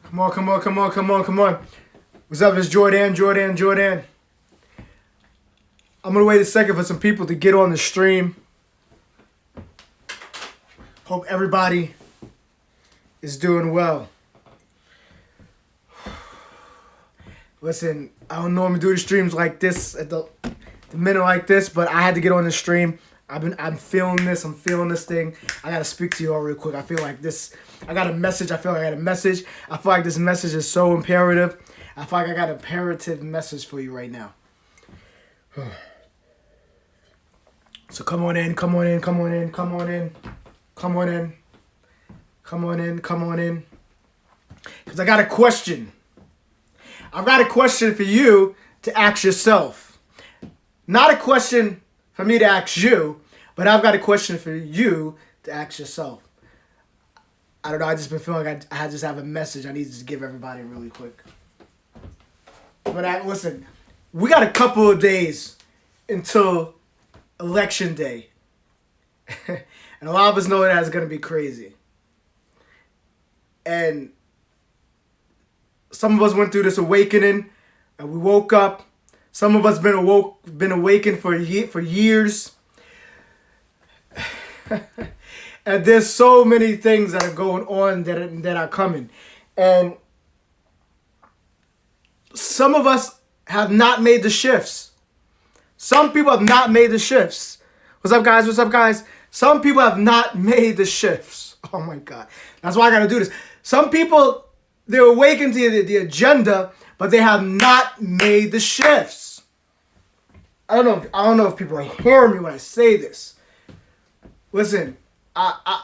Come on, come on, come on, come on, come on. What's up? It's Jordan. I'm gonna wait a second for some people to get on the stream. Hope everybody is doing well. Listen, I don't normally do the streams like this at the minute like this, but I had to get on the stream. I'm feeling this. I'm feeling this thing. I gotta speak to you all real quick. I feel like this. I got a message. I feel like this message is so imperative. I feel like I got an imperative message for you right now. So come on in. Because I got a question. I've got a question for you to ask yourself. Not a question for me to ask you, but I've got a question for you to ask yourself. I don't know, I just been feeling like I just have a message I need to just give everybody really quick. But listen, we got a couple of days until election day. And a lot of us know that it's going to be crazy. And some of us went through this awakening, and we woke up. Some of us been awakened for years. And there's so many things that are going on that are coming. And some of us have not made the shifts. Some people have not made the shifts. What's up, guys? Some people have not made the shifts. Oh, my God. That's why I got to do this. Some people, they're awakened to the agenda, but they have not made the shifts. I don't know if people are hearing me when I say this. Listen, I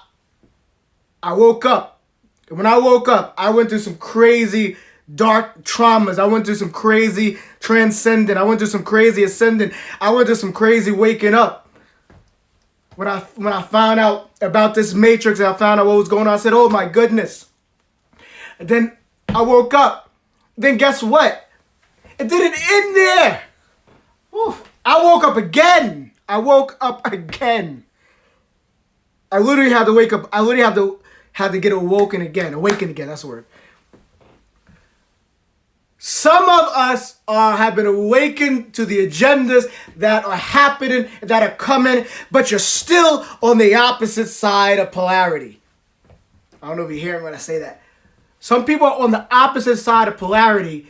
woke up. And when I woke up, I went through some crazy dark traumas. I went through some crazy transcending. I went through some crazy ascending. I went through some crazy waking up. When I found out about this matrix and I found out what was going on, I said, oh my goodness. And then I woke up. Then guess what? It didn't end there. Whew. I woke up again. I literally had to wake up. I literally had to get awoken again. Awaken again, that's the word. Some of us have been awakened to the agendas that are happening, that are coming, but you're still on the opposite side of polarity. I don't know if you're hearing when I say that. Some people are on the opposite side of polarity,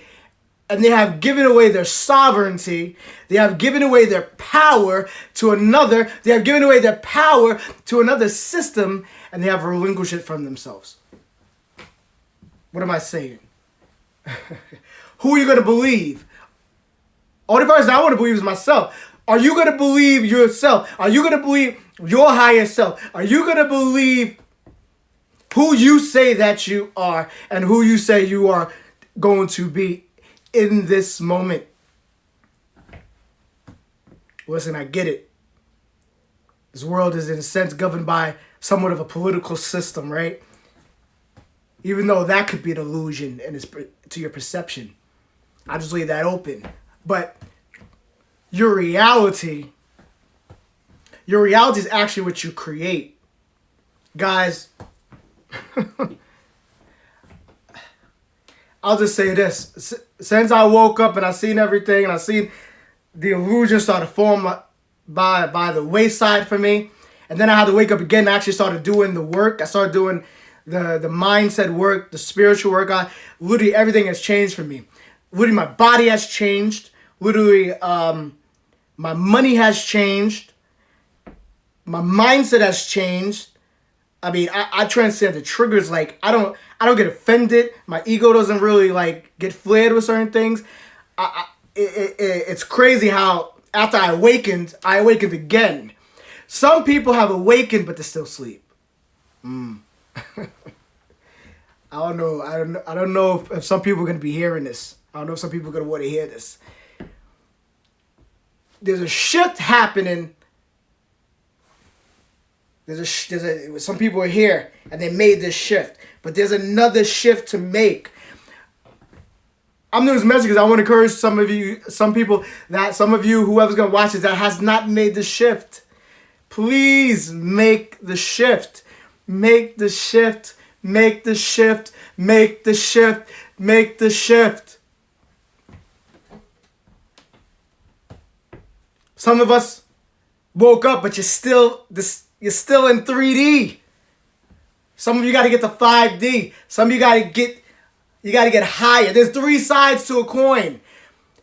and they have given away their sovereignty. They have given away their power to another. They have given away their power to another system, and they have relinquished it from themselves. What am I saying? Who are you going to believe? Only person I want to believe is myself. Are you going to believe yourself? Are you going to believe your higher self? Are you going to believe who you say that you are and who you say you are going to be in this moment? Listen, I get it. This world is in a sense governed by somewhat of a political system, right? Even though that could be an illusion and it's to your perception. I just leave that open. But your reality is actually what you create. Guys, I'll just say this. Since I woke up and I seen everything and I seen the illusion start to form by the wayside for me, and then I had to wake up again and actually started doing the work. I started doing the mindset work, the spiritual work. Literally everything has changed for me. Literally my body has changed. Literally my money has changed. My mindset has changed. I mean, I transcend the triggers. Like I don't get offended. My ego doesn't really like get flared with certain things. It's crazy how after I awakened again. Some people have awakened, but they still sleep. I don't know if some people are going to be hearing this. I don't know if some people are going to want to hear this. There's a shift happening. Some people are here and they made this shift, but there's another shift to make. I'm doing this message because I want to encourage some of you, whoever's going to watch this that has not made the shift. Please make the shift. Make the shift. Make the shift. Make the shift. Make the shift. Some of us woke up, but you're still in 3D. Some of you got to get to 5D. Some of you got to get higher. There's 3 sides to a coin.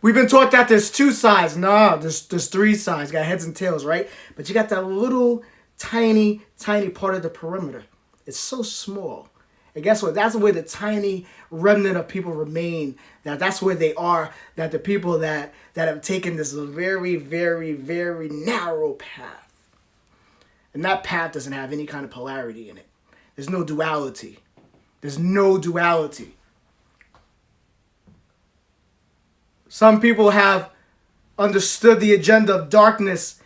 We've been taught that there's 2 sides. No, there's 3 sides. Got heads and tails, right? But you got that little tiny part of the perimeter. It's so small. And guess what? That's where the tiny remnant of people remain. That's where they are. That the people that have taken this very, very, very narrow path. And that path doesn't have any kind of polarity in it. There's no duality. There's no duality. Some people have understood the agenda of darkness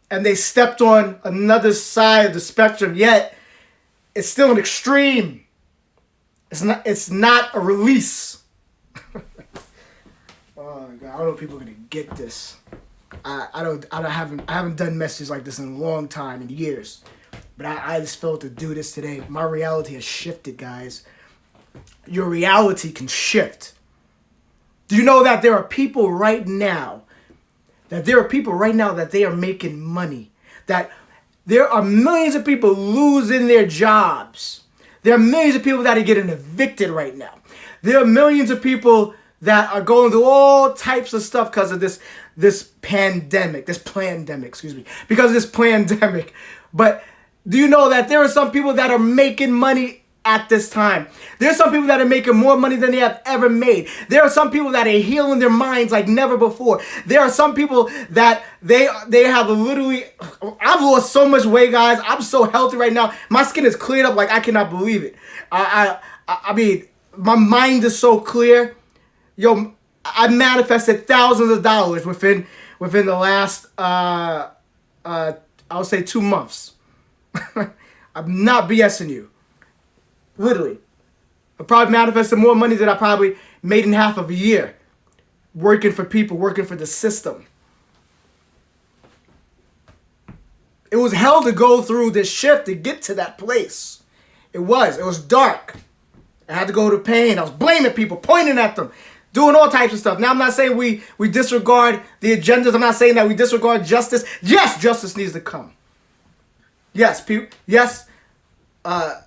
and they stepped on another side of the spectrum, yet it's still an extreme. It's not a release. Oh my God, I don't know if people are gonna get this. I haven't done messages like this in a long time, in years. But I just felt to do this today. My reality has shifted, guys. Your reality can shift. Do you know that there are people right now that they are making money? That there are millions of people losing their jobs. There are millions of people that are getting evicted right now. There are millions of people that are going through all types of stuff because of this pandemic. Because of this pandemic. But do you know that there are some people that are making money at this time? There are some people that are making more money than they have ever made. There are some people that are healing their minds like never before. There are some people that they have literally... I've lost so much weight, guys. I'm so healthy right now. My skin is cleared up like I cannot believe it. I mean, my mind is so clear. Yo, I manifested thousands of dollars within the last I would say 2 months. I'm not BSing you. Literally. I probably manifested more money than I probably made in half of a year. Working for people, working for the system. It was hell to go through this shift to get to that place. It was dark. I had to go to pain. I was blaming people, pointing at them, doing all types of stuff. Now, I'm not saying we disregard the agendas. I'm not saying that we disregard justice. Yes, justice needs to come. Yes, people. Yes, the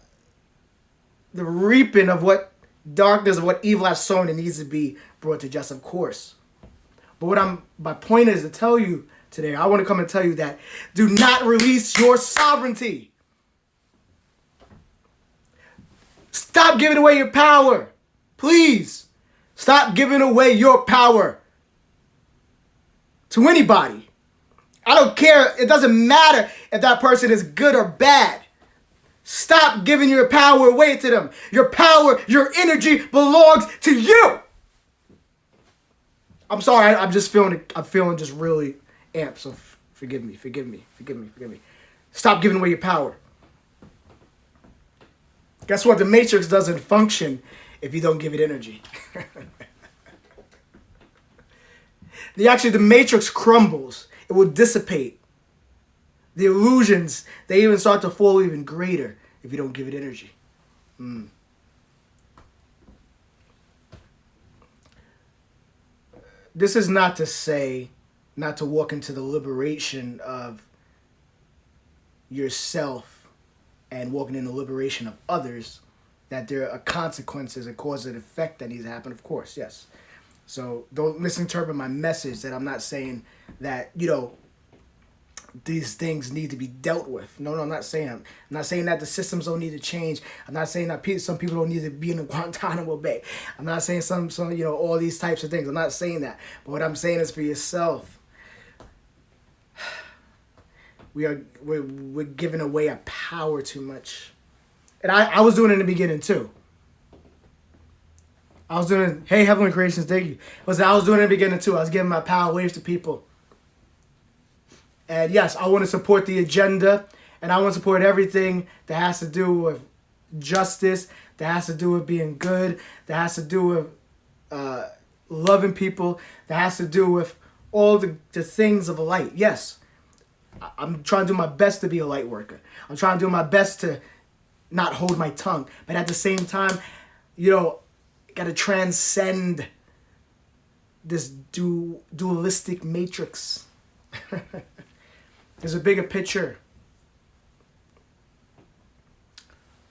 reaping of what darkness, of what evil has sown, it needs to be brought to justice, of course. But my point is to tell you today, I want to come and tell you that do not release your sovereignty. Stop giving away your power. Please. Stop giving away your power to anybody. I don't care. It doesn't matter if that person is good or bad. Stop giving your power away to them. Your power, your energy belongs to you. I'm sorry. I'm feeling just really amped. So forgive me. Stop giving away your power. Guess what? The matrix doesn't function if you don't give it energy. The matrix crumbles. It will dissipate. The illusions, they even start to fall even greater if you don't give it energy. This is not to say, not to walk into the liberation of yourself and walking in the liberation of others, that there are consequences and cause and effect that needs to happen, of course, yes. So don't misinterpret my message that I'm not saying that, these things need to be dealt with. No, I'm not saying that. I'm not saying that the systems don't need to change. I'm not saying that some people don't need to be in the Guantanamo Bay. I'm not saying some all these types of things. I'm not saying that. But what I'm saying is for yourself. We're giving away our power too much. And I was doing it in the beginning too. I was doing, hey, Heavenly Creations, thank you. I was doing it in the beginning too. I was giving my power waves to people. And yes, I want to support the agenda, and I want to support everything that has to do with justice, that has to do with being good, that has to do with loving people, that has to do with all the things of light. Yes, I'm trying to do my best to be a light worker. I'm trying to do my best to not hold my tongue. But at the same time, you know, got to transcend this dualistic matrix. There's a bigger picture.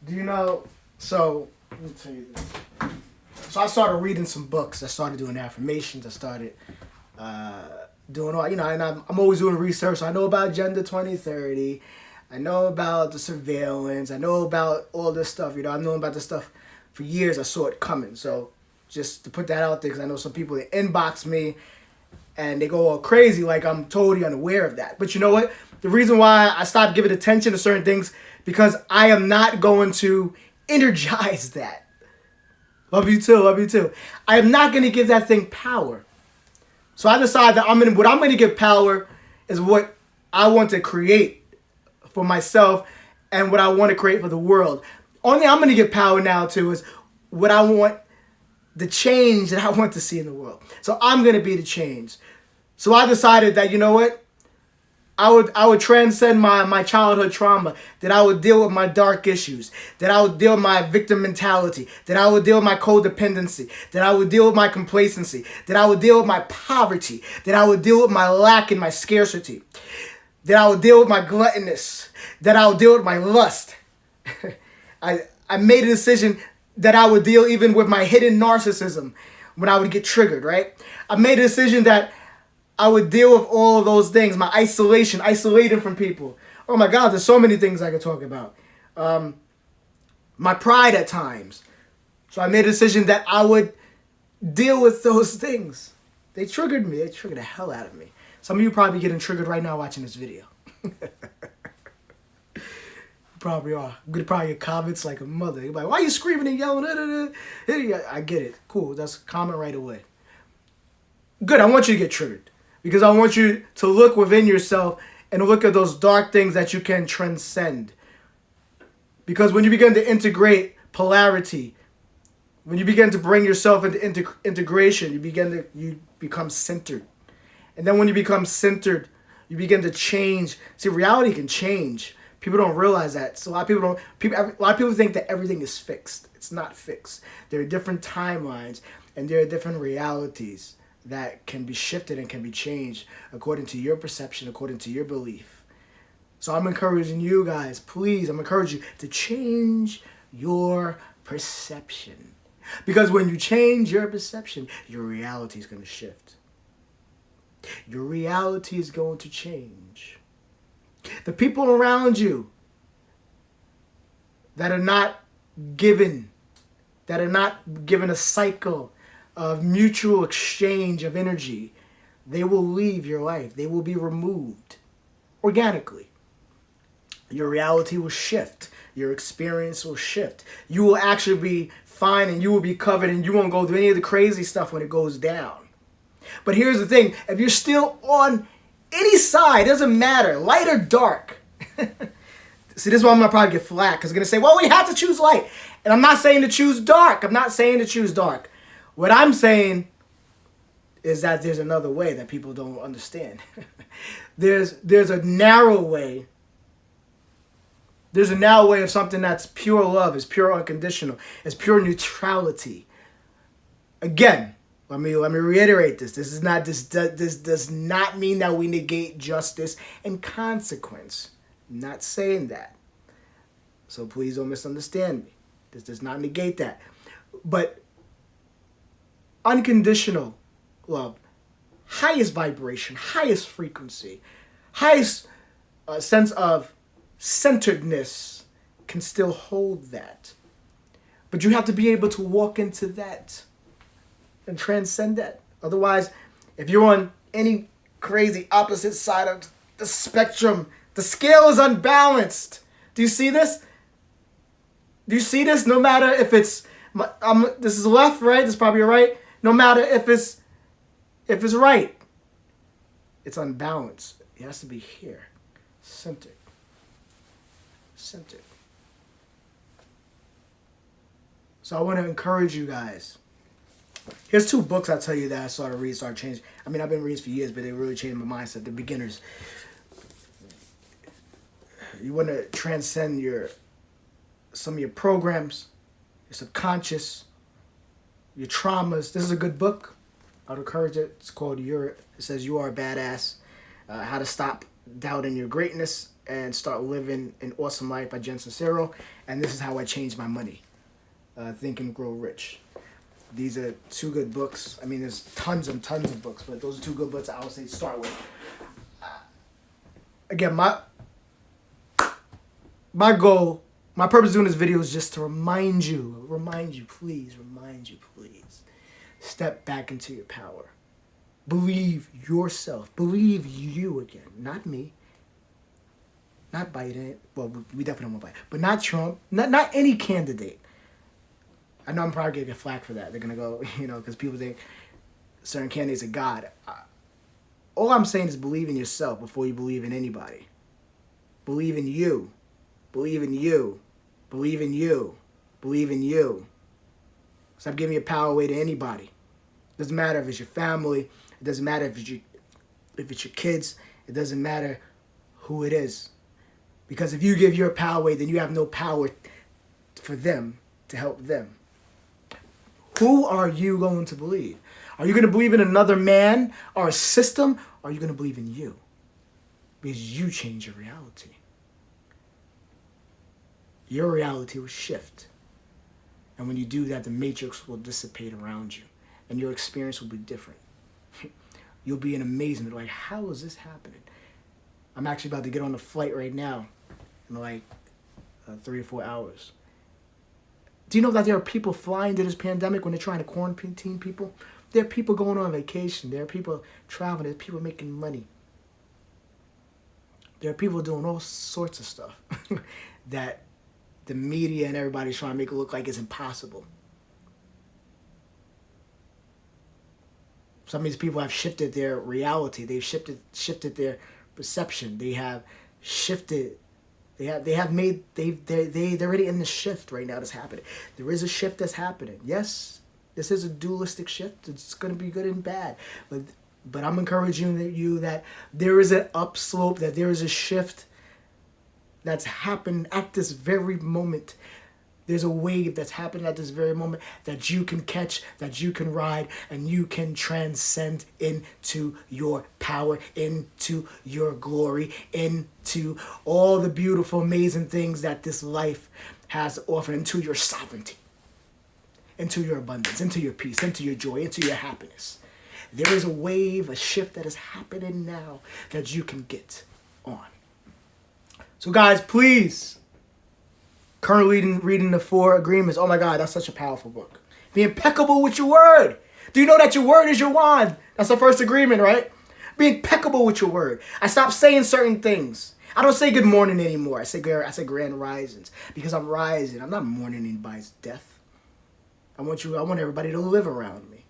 Do you know? So, let me tell you this. So I started reading some books. I started doing affirmations. I started doing all, you know, and I'm always doing research. I know about Agenda 2030. I know about the surveillance. I know about all this stuff. You know, I've known about this stuff for years. I saw it coming. So just to put that out there, because I know some people that inbox me and they go all crazy like I'm totally unaware of that. But you know what? The reason why I stopped giving attention to certain things, because I am not going to energize that. Love you too, love you too. I am not going to give that thing power. So I decided that what I'm going to give power is what I want to create for myself and what I want to create for the world. Only I'm going to give power now to is what I want, the change that I want to see in the world. So I'm going to be the change. So I decided that, you know what? I would transcend my childhood trauma, that I would deal with my dark issues, that I would deal with my victim mentality, that I would deal with my codependency, that I would deal with my complacency, that I would deal with my poverty, that I would deal with my lack and my scarcity, that I would deal with my gluttonous, that I would deal with my lust. I made a decision that I would deal even with my hidden narcissism when I would get triggered, right? I made a decision that I would deal with all of those things, my isolation, isolating from people. Oh my God, there's so many things I could talk about. My pride at times. So I made a decision that I would deal with those things. They triggered me. They triggered the hell out of me. Some of you probably getting triggered right now watching this video. Probably are. I'm gonna probably get comments like a mother. You're like, why are you screaming and yelling? I get it. Cool. That's a comment right away. Good. I want you to get triggered. Because I want you to look within yourself and look at those dark things that you can transcend. Because when you begin to integrate polarity, when you begin to bring yourself into integration, you become centered. And then when you become centered, you begin to change. See, reality can change. People don't realize that. So a lot of people think that everything is fixed. It's not fixed. There are different timelines and there are different realities that can be shifted and can be changed according to your perception, according to your belief. So I'm encouraging you guys, please, I'm encouraging you to change your perception. Because when you change your perception, your reality is going to shift. Your reality is going to change. The people around you that are not given a cycle of mutual exchange of energy, they will leave your life. They will be removed organically. Your reality will shift. Your experience will shift. You will actually be fine and you will be covered and you won't go through any of the crazy stuff when it goes down. But here's the thing. If you're still on any side, it doesn't matter, light or dark. See, this is why I'm going to probably get flack, because I'm going to say, well, we have to choose light. And I'm not saying to choose dark. I'm not saying to choose dark. What I'm saying is that there's another way that people don't understand. There's a narrow way. There's a narrow way of something that's pure love, is pure unconditional, is pure neutrality. Again, let me reiterate this. This does not mean that we negate justice and consequence. I'm not saying that. So please don't misunderstand me. This does not negate that. But unconditional love, highest vibration, highest frequency, highest sense of centeredness can still hold that. But you have to be able to walk into that and transcend that. Otherwise, if you're on any crazy opposite side of the spectrum, the scale is unbalanced. Do you see this? Do you see this? No matter if it's, this is left, right? This is probably right. No matter if it's right, it's unbalanced. It has to be here, centered. Centered. So I want to encourage you guys. Here's 2 books I tell you that I started changing. I mean, I've been reading for years, but they really changed my mindset. The beginners. You want to transcend your some of your programs, your subconscious, your traumas. This is a good book. I'd encourage it. It's called It says You Are a Badass. How to Stop Doubting Your Greatness and Start Living an Awesome Life by Jen Sincero. And this is how I changed my money. Think and Grow Rich. These are two good books. I mean, there's tons and tons of books, but those are two good books I would say start with. Again, my goal, my purpose of doing this video is just to remind you, please. Step back into your power. Believe yourself. Believe you again. Not me. Not Biden. Well, we definitely don't want Biden. But not Trump. Not any candidate. I know I'm probably going to get flack for that. They're going to go, because people think certain candidates are God. All I'm saying is believe in yourself before you believe in anybody. Believe in you. Believe in you. Believe in you. Believe in you. Stop giving your power away to anybody. It doesn't matter if it's your family. It doesn't matter if it's your kids. It doesn't matter who it is. Because if you give your power away, then you have no power for them to help them. Who are you going to believe? Are you going to believe in another man or a system? Or are you going to believe in you? Because you change your reality. Your reality will shift. And when you do that, the matrix will dissipate around you. And your experience will be different. You'll be in amazement. Like, how is this happening? I'm actually about to get on a flight right now in like 3 or 4 hours. Do you know that there are people flying to this pandemic when they're trying to quarantine people? There are people going on vacation. There are people traveling. There are people making money. There are people doing all sorts of stuff that the media and everybody's trying to make it look like it's impossible. Some of these people have shifted their reality. They've shifted their perception. They have shifted. They're already in the shift right now that's happening. There is a shift that's happening. Yes, this is a dualistic shift. It's going to be good and bad. But I'm encouraging you that there is an upslope, that there is a shift that's happened at this very moment. There's a wave that's happening at this very moment that you can catch, that you can ride, and you can transcend into your power, into your glory, into all the beautiful, amazing things that this life has to offer, into your sovereignty, into your abundance, into your peace, into your joy, into your happiness. There is a wave, a shift that is happening now that you can get on. So guys, please, currently reading the 4 Agreements. Oh my God, that's such a powerful book. Be impeccable with your word. Do you know that your word is your wand? That's the first agreement, right? Be impeccable with your word. I stopped saying certain things. I don't say good morning anymore. I say grand risings because I'm rising. I'm not mourning anybody's death. I want everybody to live around me.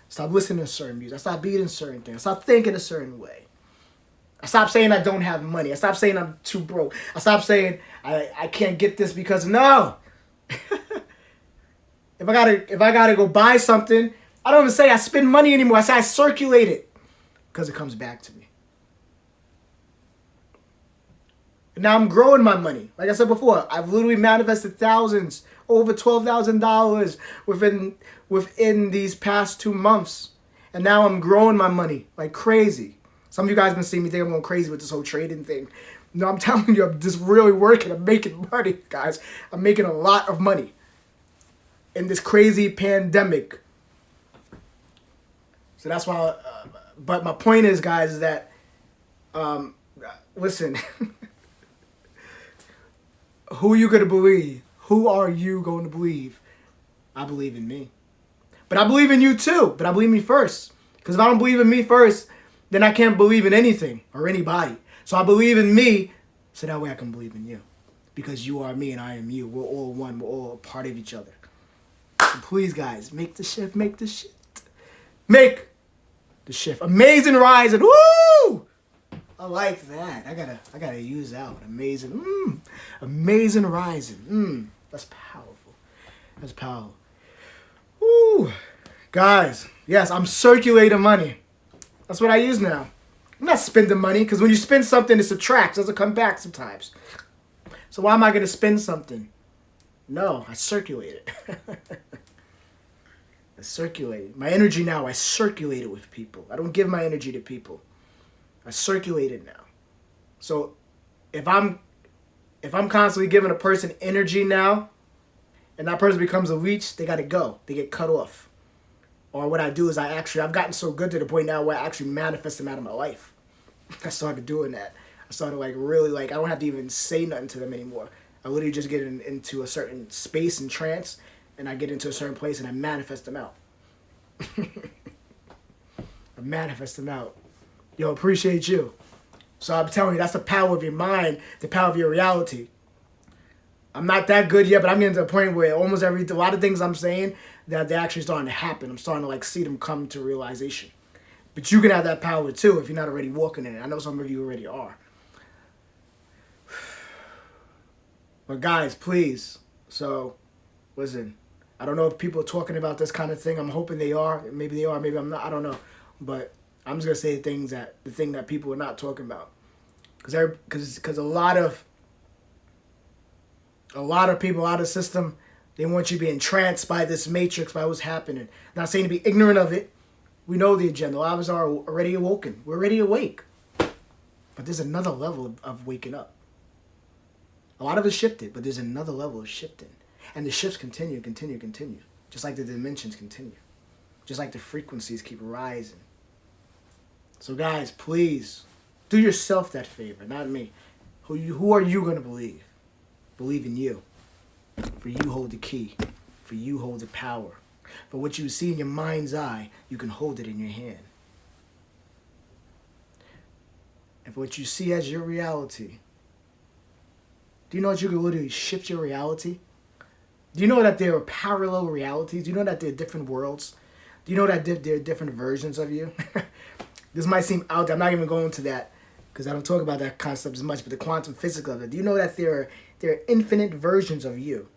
Stop listening to certain music. I stop beating certain things. I stop thinking a certain way. I stopped saying I don't have money. I stopped saying I'm too broke. I stopped saying I can't get this because no. If I gotta go buy something, I don't even say I spend money anymore. I say I circulate it because it comes back to me. And now I'm growing my money. Like I said before, I've literally manifested thousands, over $12,000 within these past 2 months. And now I'm growing my money like crazy. Some of you guys have been seeing me think I'm going crazy with this whole trading thing. No, I'm telling you, I'm just really working. I'm making money, guys. I'm making a lot of money in this crazy pandemic. So that's why, but my point is, guys, is that, listen, who are you going to believe? Who are you going to believe? I believe in me. But I believe in you too. But I believe in me first. Because if I don't believe in me first, then I can't believe in anything or anybody. So I believe in me so that way I can believe in you. Because you are me and I am you. We're all one. We're all a part of each other. So please, guys, make the shift. Make the shift. Make the shift. Amazing rising. Woo! I like that. I gotta use that one. Amazing. Amazing rising. That's powerful. That's powerful. Woo! Guys, yes, I'm circulating money. That's what I use now. I'm not spending money because when you spend something, it subtracts. It doesn't come back sometimes. So why am I going to spend something No, I circulate it. I circulate it. My energy now, I circulate it with people. I don't give my energy to people. I circulate it now. So if I'm constantly giving a person energy now, and that person becomes a leech, they gotta go. They get cut off. Or what I do is I've gotten so good to the point now where I actually manifest them out of my life. I started doing that. I started really I don't have to even say nothing to them anymore. I literally just get into a certain space and trance, and I get into a certain place and I manifest them out. I manifest them out. Yo, appreciate you. So I'm telling you, that's the power of your mind, the power of your reality. I'm not that good yet, but I'm getting to a point where a lot of things I'm saying, that they're actually starting to happen. I'm starting to see them come to realization. But you can have that power too if you're not already walking in it. I know some of you already are. But guys, please. So, listen. I don't know if people are talking about this kind of thing. I'm hoping they are. Maybe they are. Maybe I'm not. I don't know. But I'm just gonna say the thing that people are not talking about. Because a lot of people out of the system, they want you to be entranced by this matrix, by what's happening. Not saying to be ignorant of it. We know the agenda. A lot of us are already awoken. We're already awake. But there's another level of waking up. A lot of us shifted, but there's another level of shifting. And the shifts continue. Just like the dimensions continue. Just like the frequencies keep rising. So guys, please, do yourself that favor, not me. Who are you going to believe? Believe in you. For you hold the key. For you hold the power. For what you see in your mind's eye, you can hold it in your hand. And for what you see as your reality, do you know that you can literally shift your reality? Do you know that there are parallel realities? Do you know that there are different worlds? Do you know that there are different versions of you? This might seem out there. I'm not even going into that because I don't talk about that concept as much, but the quantum physics of it. Do you know that there are infinite versions of you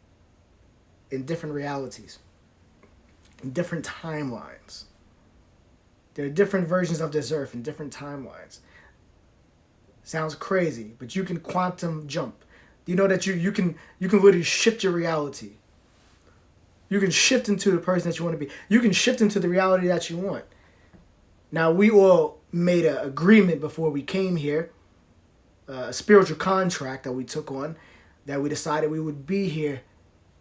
in different realities, in different timelines? There are different versions of this earth in different timelines. Sounds crazy, but you can quantum jump. Do you know that you can literally shift your reality? You can shift into the person that you want to be. You can shift into the reality that you want. Now, we all made an agreement before we came here, a spiritual contract that we took on, that we decided we would be here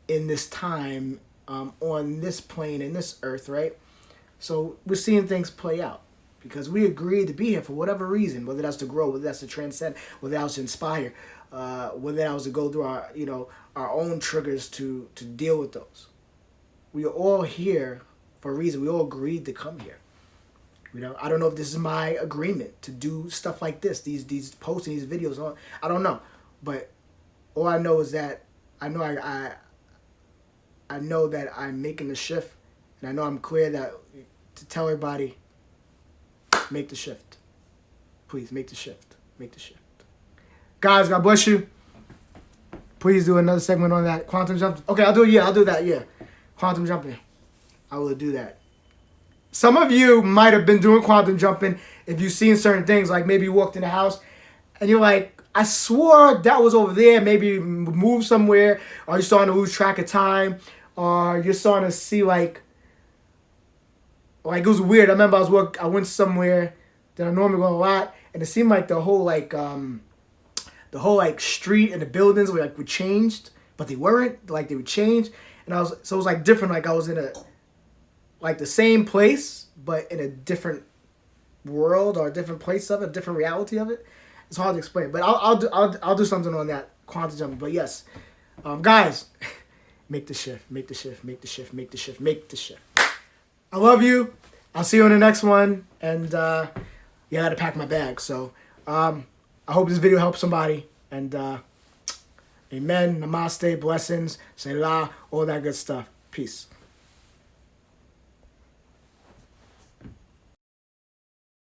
in this time, on this plane, in this earth, right? So we're seeing things play out because we agreed to be here for whatever reason, whether that's to grow, whether that's to transcend, whether that's to inspire, whether that was to go through our own triggers to deal with those. We are all here for a reason. We all agreed to come here. I don't know if this is my agreement to do stuff like this, these posts and these videos. I don't know, but all I know is that I know that I'm making the shift, and I know I'm clear that to tell everybody, make the shift. Please make the shift. Make the shift. Guys, God bless you. Please do another segment on that quantum jump. Okay, I'll do that. Yeah, quantum jumping. I will do that. Some of you might have been doing quantum jumping if you've seen certain things, like maybe you walked in the house and you're like, I swore that was over there. Maybe you moved somewhere, or you're starting to lose track of time, or you're starting to see like it was weird. I remember I went somewhere that I normally go a lot, and it seemed like the whole street and the buildings were changed, but they weren't. They would change, and it was different. Like I was in the same place, but in a different world or a different place of it, a different reality of it. It's hard to explain, but I'll do something on that quantum jumping. But yes, guys, make the shift, make the shift, make the shift, make the shift, make the shift. I love you. I'll see you on the next one, and I gotta pack my bag. So I hope this video helps somebody, and amen, namaste, blessings, selah, all that good stuff. Peace.